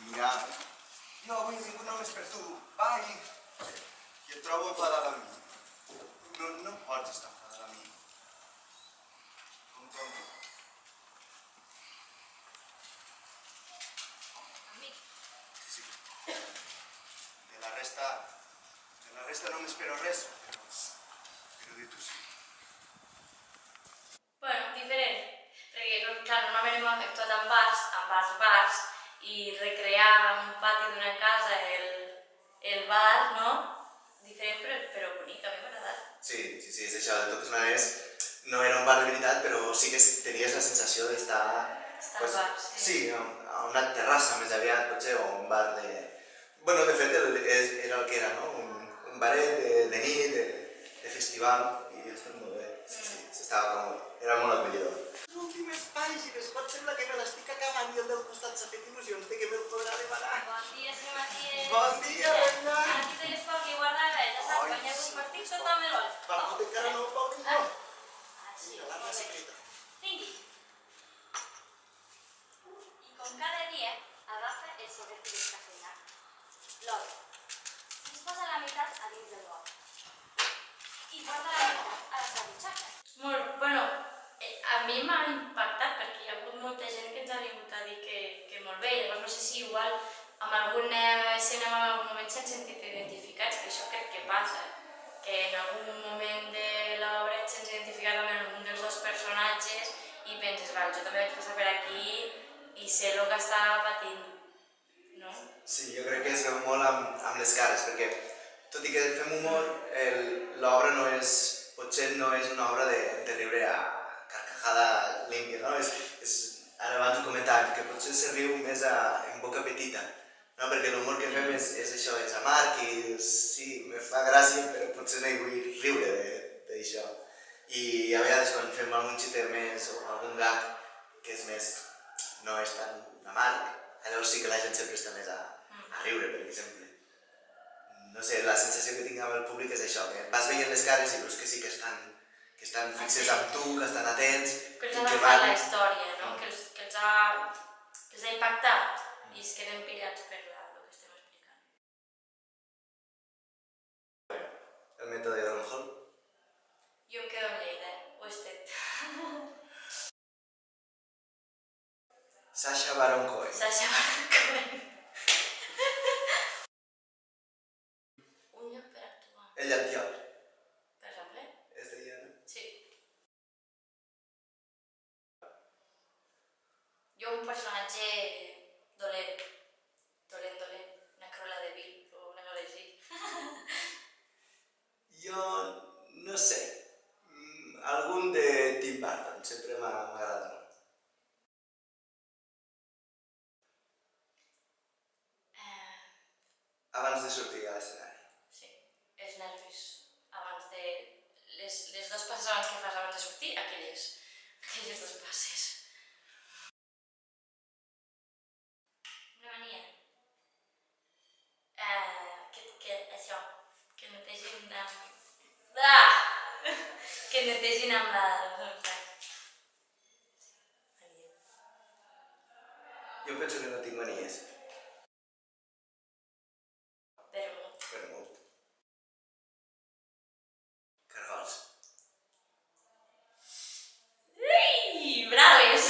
Mira, jo avui he vingut només per tu, va, i et trobo enfadat amb mi. No pots estar enfadat amb mi. Com? Amic. Sí. De la resta no m'espero res, però de tu sí. Bueno, diferent. Perquè, clar, normalment hem actuat en bars, i recrear un pati d'una casa el bar, no? Diferent, però bonic, a mi m'ha agradat. Sí, és això. De totes maneres, no era un bar de veritat, però sí que tenies la sensació d'estar... Estar al bar, sí. Sí, a una terrassa més aviat, potser, o un bar de... Bueno, de fet, era el que era, no? Un baret de nit, de festival, i ha estat molt bé. Sí, s'estava còmode. Era molt acollidor. Les últimes pàgines, pot sembla que me l'estic acabant i el del costat s'ha fet il·lusions de que me'l podrà demanar. Bon dia, senyor Matías. Bon dia, reina. Aquí té les pocs i guardava, ja saps, quan hi ha compartit tot el meló. Però encara no el veuré, no? Sí, Mira, l'arma secreta. tingui. I com cada dia, agafa el sobret descafeinat. L'oli. Es posa la meitat a dins del bol. I guarda la meitat a la seva butxaca. Molt, bueno, a mi m'ha impactat perquè hi ha hagut molta gent que ens ha vingut a dir que molt bé. Llavors no sé si igual amb alguna escena o en algun moment s'han sentit identificats, que això crec que passa. Que en algun moment de l'obra et sents identificat amb algun dels dos personatges i penses, val, jo també vaig passar per aquí i sé el que estava patint, no? Sí, jo crec que es veu molt amb les cares, perquè tot i que fem humor, l'obra no és, potser no és una obra de riure a carcajada límpia, no? Ara abans ho comentàvem, que potser se riu més en boca petita, no? Perquè l'humor que fem és això, és amarg i sí, me fa gràcia, però potser no hi vull riure d'això. I a vegades quan fem algun xiste més o algun gag que és més, no és tan amarg, llavors sí que la gent se presta més a riure, per exemple. No sé, la sensació que tinc amb el públic és això, que vas veient les cares i veus que sí que estan fixes amb tu, que estan atents... Que els ha agafat la història, no? Que els ha impactat i es queden pirats per el que estem explicant. El mètode de Gyllenhaal. Jo em quedo amb Lleida, ho he estat. Sacha Baron Cohen. Sacha Baron Cohen. Un lloc per actuar. El Llantiol. Per exemple? Es deia, no? Sí. Jo un personatge dolent, una Cruella de Vil o una cosa així. Jo no sé. Algun de Tim Burton sempre m'ha agradat molt. Abans de sortir a l'escenari. Sí, els nervis abans de... Les dos passes abans que fas abans de sortir, aquelles dos passes. Una mania. Això, que netegin amb... Que netegin amb la... Jo penso que no tinc manies. Vermut. Vermut. Cargols. Ui, braves!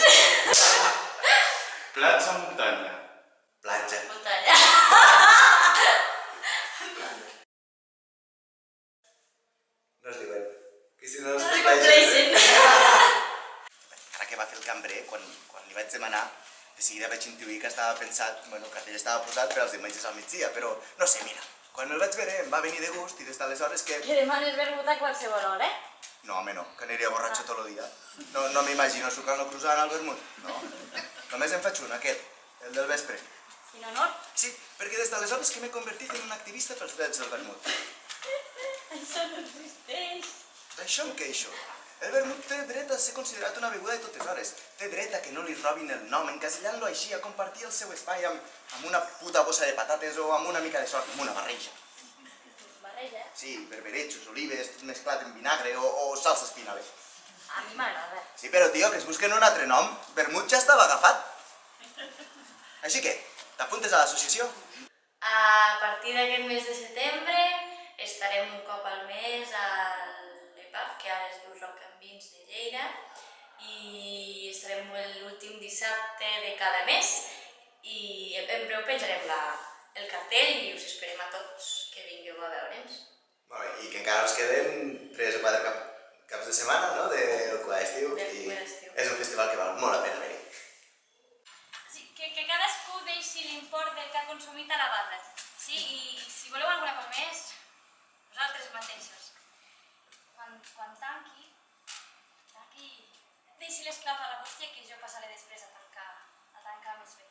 Plats o muntanya? Platja. Muntanya. No es diuen. Que si no No es es compleixen. compleixen. Ara que va fer el cambrer, quan li vaig demanar, de seguida vaig intuir que estava pensat, bueno, que ell estava posat per als diumenges al migdia, però no sé, mira, quan el vaig veure em va venir de gust i des d'aleshores que... Que demanes vermut a qualsevol hora, eh? No, home, no, que aniria borratxo tot el dia. No m'imagino sucant o cruzant al vermut, no. Només em faig un, aquest, el del vespre. Quin honor. Sí, perquè des d'aleshores que m'he convertit en un activista pels drets del vermut. Això no existeix. D'això em queixo. El vermut té dret a ser considerat una beguda de totes hores. Té dret a que no li robin el nom, encasillant-lo així a compartir el seu espai amb una puta bossa de patates o amb una mica de sort, amb una barreja. Barreja? Sí, berberechos, olives, tot mesclat en vinagre o salsa espinaver. A mi m'agrada. Sí, però tio, que es busquen un altre nom. Vermut ja estava agafat. Així que, T'apuntes a l'associació? A partir d'aquest mes de setembre estarem un cop al mes a l'EPAF, que ara es diu Rock and Vins de Lleida, i estarem l'últim dissabte de cada mes i en breu penjarem el cartell i us esperem a tots que vingueu a veure'ns. Molt bé, i que encara us queden 3 o 4 caps de setmana, no?, del Cuba d'Estiu, i és un festival que val molt la pena venir. Sí, que cadascú deixi l'import del que ha consumit a la barra. Sí, i si voleu alguna cosa més, vosaltres mateixos. Quan tanqui, deixi les claus a la bústia que jo passaré després a tancar més bé.